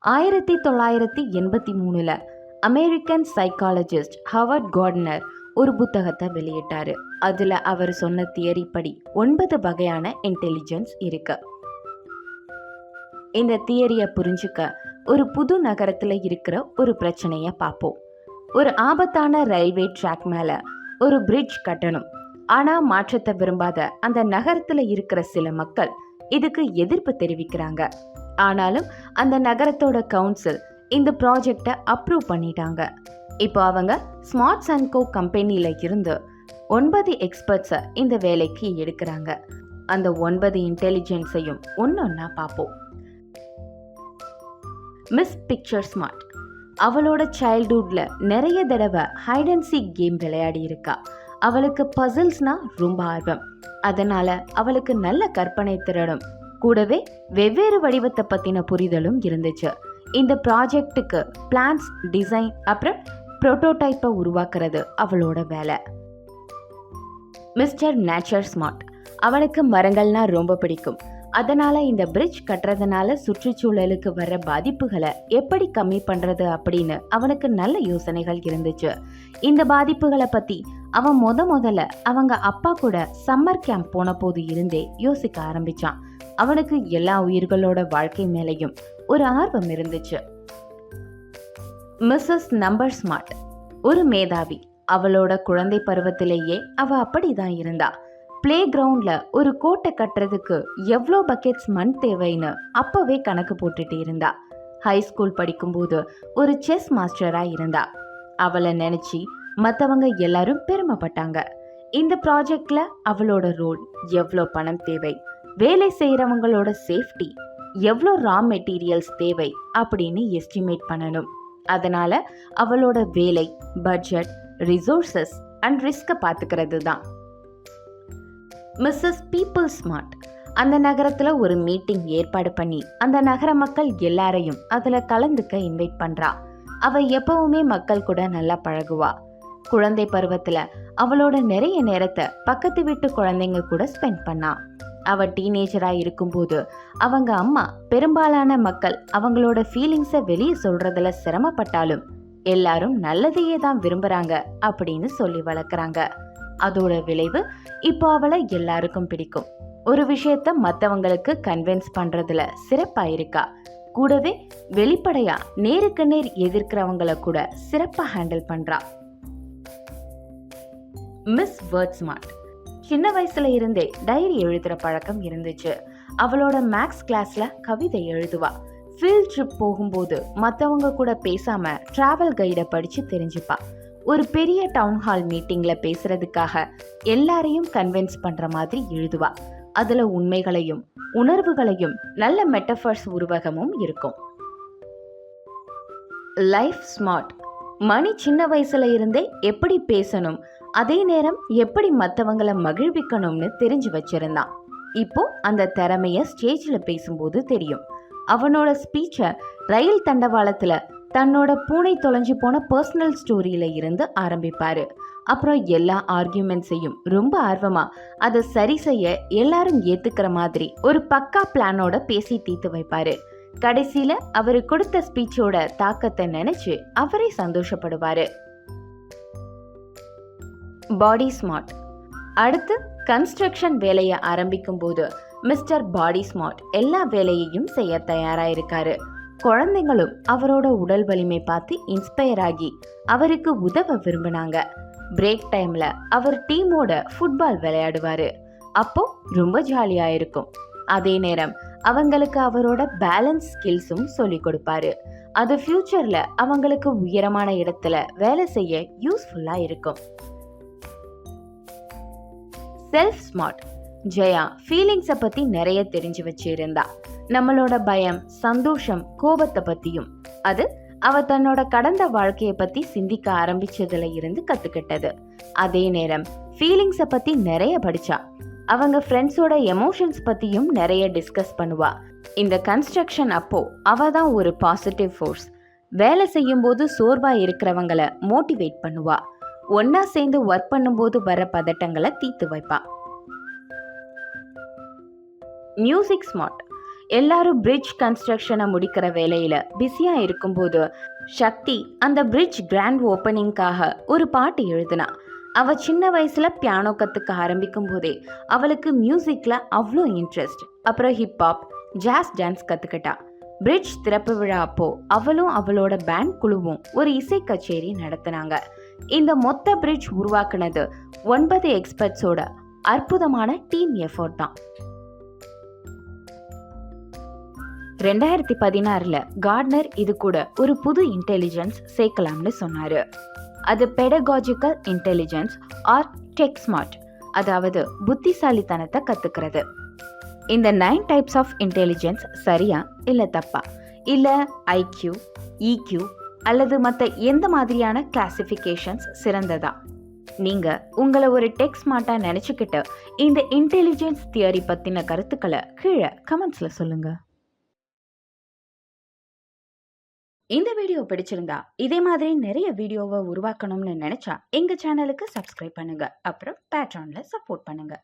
1983 American psychologist ஹவர்ட் Gardner ஒரு புத்தகத்தை வெளியிட்டாரு. அதுல அவர் சொன்ன தியரி படி 9 வகையான இன்டெலிஜென்ஸ் இருக்கு. இந்த தியரியை புரிஞ்சுக்க ஒரு புது நகரத்துல இருக்கிற ஒரு பிரச்சனைய பார்ப்போம். ஒரு ஆபத்தான ரயில்வே ட்ராக் மேல ஒரு பிரிட்ஜ் கட்டணும். ஆனா மாற்றத்தை விரும்பாத அந்த நகரத்துல இருக்கிற சில மக்கள் இதுக்கு எதிர்ப்பு தெரிவிக்கிறாங்க. ஆனாலும் அந்த நகரத்தோட கவுன்சில் இந்த ப்ராஜெக்டை அப்ரூவ் பண்ணிட்டாங்க. இப்போ அவங்க ஸ்மார்ட்ஸ் அண்ட் கோ கம்பெனியில இருந்து 9 எக்ஸ்பர்ட்ஸை இந்த வேலைக்கு எடுக்கிறாங்க. அந்த 9 இன்டெலிஜென்ஸையும் ஒன்னொன்னா பார்ப்போம். Miss picture smart. அவளோட சைல்ட்ஹுட்ல நிறைய தடவை ஹைட் அண்ட் சீக் கேம் விளையாடி இருக்கா. அவளுக்கு பசில்ஸ்னா ரொம்ப ஆர்வம். அதனால அவளுக்கு நல்ல கற்பனை திறனும் கூடவே வெவ்வேறு வடிவத்தை பத்தின புரிதலும் இருந்துச்சு. இந்த ப்ராஜெக்டுக்கு பிளான்ஸ் டிசைன் அப்புறம் புரோட்டோடைப்பை உருவாக்குறது அவளோட வேலை. Mister nature smart. அவளுக்கு மரங்கள்னா ரொம்ப பிடிக்கும். அதனால இந்த பிரிட்ஜ் கட்டுறதுனால சுற்றுச்சூழலுக்கு வர்ற பாதிப்புகளை எப்படி கம்மி பண்றது அப்படின்னு அவனுக்கு நல்ல யோசனைகள் இருந்துச்சு. இந்த பாதிப்புகளை பத்தி அவன் முதல்ல அவங்க அப்பா கூட சம்மர் கேம்ப் போன போது இருந்தே யோசிக்க ஆரம்பிச்சான். அவனுக்கு எல்லா உயிர்களோட வாழ்க்கை மேலையும் ஒரு ஆர்வம் இருந்துச்சு. மிஸ்ஸஸ் நம்பர் ஸ்மார்ட் ஒரு மேதாவி. அவளோட குழந்தை பருவத்திலேயே அவ அப்படிதான் இருந்தா. பிளே கிரவுண்ட்ல ஒரு கோட்டை கட்டுறதுக்கு எவ்வளோ பக்கெட்ஸ் மண் தேவைன்னு அப்பவே கணக்கு போட்டுட்டு இருந்தா. ஹை ஸ்கூல் படிக்கும்போது ஒரு செஸ் மாஸ்டரா இருந்தா. அவளை நினைச்சு மற்றவங்க எல்லாரும் பெருமைப்பட்டாங்க. இந்த ப்ராஜெக்ட்ல அவளோட ரோல், எவ்வளோ பணம் தேவை, வேலை செய்யறவங்களோட சேஃப்டி, எவ்வளோ ரா மெட்டீரியல்ஸ் தேவை அப்படின்னு எஸ்டிமேட் பண்ணணும். அதனால அவளோட வேலை, பட்ஜெட், ரிசோர்சஸ் அண்ட் ரிஸ்கை பார்த்துக்கிறது தான். Misses people smart. அந்த நகரத்துல ஒரு மீட்டிங் ஏற்பாடு பண்ணி அந்த நகர மக்கள் எல்லாரையும் அதுல கலந்துக்க இன்வைட் பண்றா. அவ எப்பவுமே மக்கள் கூட நல்லா பழகுவா. குழந்தை பருவத்துல அவளோட நிறைய நேரத்தை பக்கத்து வீட்டு குழந்தைங்க கூட ஸ்பெண்ட் பண்ணா. அவ டீனேஜரா இருக்கும்போது அவங்க அம்மா பெரும்பாலான மக்கள் அவங்களோட ஃபீலிங்ஸை வெளியே சொல்றதுல சிரமப்பட்டாலும் எல்லாரும் நல்லதையே தான் விரும்புறாங்க அப்படின்னு சொல்லி வளர்க்குறாங்க. அதோட விளைவு இப்போ அவளை எல்லாருக்கும் பிடிக்கும். ஒரு விஷயத்த மற்றவங்களுக்கு கன்வின்ஸ் பண்றதுல சிறப்பா இருக்கா. கூடவே வெளிப்படையா நேருக்கு நேர் எதிர்க்கிறவங்கள கூட சிறப்பா ஹேண்டில் பண்றா. Miss word smart. சின்ன வயசுல இருந்தே டைரி எழுதுற பழக்கம் இருந்துச்சு. அவளோட மேக்ஸ் கிளாஸ்ல கவிதை எழுதுவா. ஃபீல்ட் ட்ரிப் போகும்போது மற்றவங்க கூட பேசாம டிராவல் கைடை படிச்சு தெரிஞ்சுப்பா. ஒரு பெரிய டவுன் ஹால் மீட்டிங்ல பேசுறதுக்காக எல்லாரையும் கன்வின்ஸ் பண்ற மாதிரி எழுதுவா. அதுல உண்மைகளையும் உணர்வுகளையும் நல்ல மெட்டஃபர்ஸ் உருவகமும் இருக்கும். Life smart. மணி சின்ன வயசுல இருந்தே எப்படி பேசணும், அதே நேரம் எப்படி மற்றவங்களை மகிழ்விக்கணும்னு தெரிஞ்சு வச்சிருந்தான். இப்போ அந்த திறமைய ஸ்டேஜ்ல பேசும்போது தெரியும். அவனோட ஸ்பீச்சை ரயில் தண்டவாளத்துல தன்னோட பூனை தொலைஞ்சு போன பர்சனல் ஸ்டோரியில இருந்து ஆரம்பிப்பாரு. அப்புறம் எல்லா ஆர்கியூமெண்ட்ஸையும் ரொம்ப ஆர்வமா அதை சரி செய்ய எல்லாரும் ஏத்துக்கிற மாதிரி ஒரு பக்கா பிளானோட பேசி தீர்த்து வைப்பாரு. கடைசியில அவரு கொடுத்த ஸ்பீச்சோட தாக்கத்தை நினைச்சு அவரே சந்தோஷப்படுவாரு. பாடி ஸ்மார்ட். அடுத்து கன்ஸ்ட்ரக்ஷன் வேலையை ஆரம்பிக்கும் போது மிஸ்டர் பாடி ஸ்மார்ட் எல்லா வேலையையும் செய்ய தயாரா இருக்காரு. குழந்தைங்களும் அவரோட உடல் வலிமை பார்த்து இன்ஸ்பயர் ஆகி அவருக்கு உதவ விரும்பினாங்க. பிரேக் டைம்ல அவர் டீமோட ஃபுட்பால் விளையாடுவாரு. அப்போ ரொம்ப ஜாலியா இருக்கும். அதே நேரம் அவங்களுக்கு அவரோட பேலன்ஸ் ஸ்கில்ஸும் சொல்லி கொடுப்பாரு. அது ஃபியூச்சர்ல அவங்களுக்கு உயரமான இடத்துல வேலை செய்ய யூஸ்ஃபுல்லா இருக்கும். Self smart. ஜெயா ஃபீலிங்ஸை பத்தி நிறைய தெரிஞ்சு வச்சிருந்தா. நம்மளோட பயம், சந்தோஷம், கோபத்தை பத்தியும் அது அவ தன்னோட கடந்த வாழ்க்கையை பத்தி சிந்திக்க ஆரம்பிச்சதுல இருந்து கத்துக்கிட்டது. அதே நேரம் ஃபீலிங்ஸை பத்தி நிறைய படிச்சா. அவங்க ஃப்ரெண்ட்ஸோட எமோஷன்ஸ் பத்தியும் நிறைய டிஸ்கஸ் பண்ணுவா. இந்த கன்ஸ்ட்ரக்ஷன் அப்போ அவ தான் ஒரு பாசிட்டிவ் ஃபோர்ஸ். வேலை செய்யும் போது சோர்வா இருக்கிறவங்கள மோட்டிவேட் பண்ணுவா. ஒன்னா சேர்ந்து ஒர்க் பண்ணும்போது வர பதட்டங்களை தீர்த்து வைப்பா. Music smart. எல்லாரும் பிரிட்ஜ் கன்ஸ்ட்ரக்ஷனை முடிக்கிற வேலையில பிஸியா இருக்கும்போது சக்தி அந்த பிரிட்ஜ் கிராண்ட் ஓப்பனிங்காக ஒரு பாட்டு எழுதினா. அவ சின்ன வயசுல பியானோ கத்துக்க ஆரம்பிக்கும் போதே அவளுக்கு மியூசிக்ல அவ்வளோ இன்ட்ரெஸ்ட். அப்புறம் ஹிப்ஹாப், ஜாஸ் டான்ஸ் கத்துக்கிட்டா. பிரிட்ஜ் திறப்பு விழா அப்போ அவளும் அவளோட பேண்ட் குழுவும் ஒரு இசை கச்சேரி நடத்தினாங்க. இந்த மொத்த பிரிட்ஜ் உருவாக்குனது 9 எக்ஸ்பர்ட்ஸோட அற்புதமான டீம் எஃபோர்ட் தான். 2016 கார்ட்னர் இது கூட ஒரு புது இன்டெலிஜென்ஸ் சேர்க்கலாம்னு சொன்னாரு. அது pedagogical intelligence R tech smart, அதாவது புத்திசாலித்தனத்தை கத்துக்கிறது. இந்த 9 டைப்ஸ் ஆஃப் இன்டெலிஜென்ஸ் சரியா இல்ல தப்பா, இல்ல ஐக்யூ, இக்யூ அல்லது மற்ற எந்த மாதிரியான கிளாசிஃபிகேஷன்ஸ் சிறந்ததா? நீங்க உங்களை ஒரு டெக் ஸ்மார்ட்டா நினைச்சுக்கிட்டு இந்த இன்டெலிஜென்ஸ் தியரி பத்தின கருத்துக்களை கீழே கமெண்ட்ஸ்ல சொல்லுங்க. இந்த வீடியோ பிடிச்சிருந்தா இதே மாதிரி நிறைய வீடியோவை உருவாக்கணும்னு நினைச்சா எங்க சேனலுக்கு சப்ஸ்கிரைப் பண்ணுங்க. அப்புறம் பேட்ரான்ல சப்போர்ட் பண்ணுங்க.